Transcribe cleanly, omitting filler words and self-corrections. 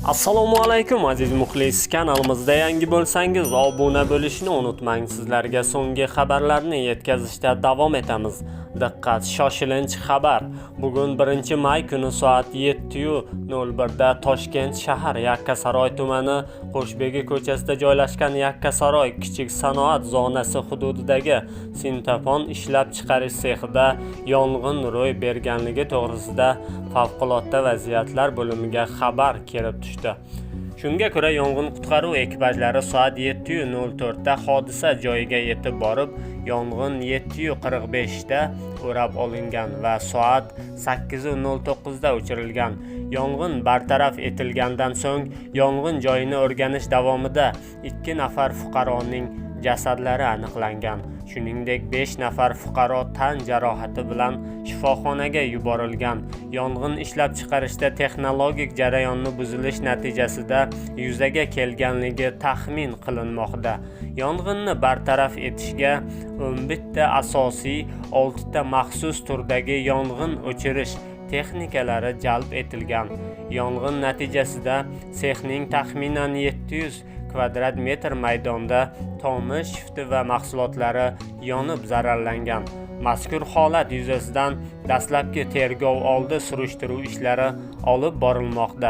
Assalomu alaykum aziz muxlis, kanalimizda yangi bo'lsangiz obuna bo'lishni unutmang. Sizlarga so'nggi xabarlarni yetkazishda davom etamiz. Diqqat, shoshilinch xabar. Bugun 1-may kuni soat 7:01 da Toshkent shahar Yakkasaroy tumani Qo'shbegi ko'chasida joylashgan Yakkasaroy kichik sanoat zonasi hududidagi sintefon ishlab chiqarish sexida yong'in ro'y berganligi to'g'risida favqulodda vaziyatlar bo'limiga xabar kelib tushdi. Shunga ko'ra, yong'in qutqaruv ekipajlari soat 7:04 da hodisa joyiga yetib borib, yong'in 7:45 da o'rab olingan va soat 8:09 da o'chirilgan. Yong'in bartaraf etilgandan so'ng yong'in joyini o'rganish davomida 2 nafar fuqaroning jasadlari aniqlangan. Shuningdek, 5 nafar fuqaro tan jarohati bilan shifoxonaga yuborilgan. Yong'in ishlab chiqarishda texnologik jarayonni buzilish natijasida yuzaga kelganligi taxmin qilinmoqda. Yong'inni bartaraf etishga 11 ta asosiy, 6 ta maxsus turdagi yong'in o'chirish texnikalari jalb etilgan. Yong'in natijasida sexning taxminan 700 kvadrat metr maydonda tomi, shifti va mahsulotlari yonib zararlangan. Mazkur holat yuzasidan dastlabki tergov oldi surishtiruv ishlari olib borilmoqda.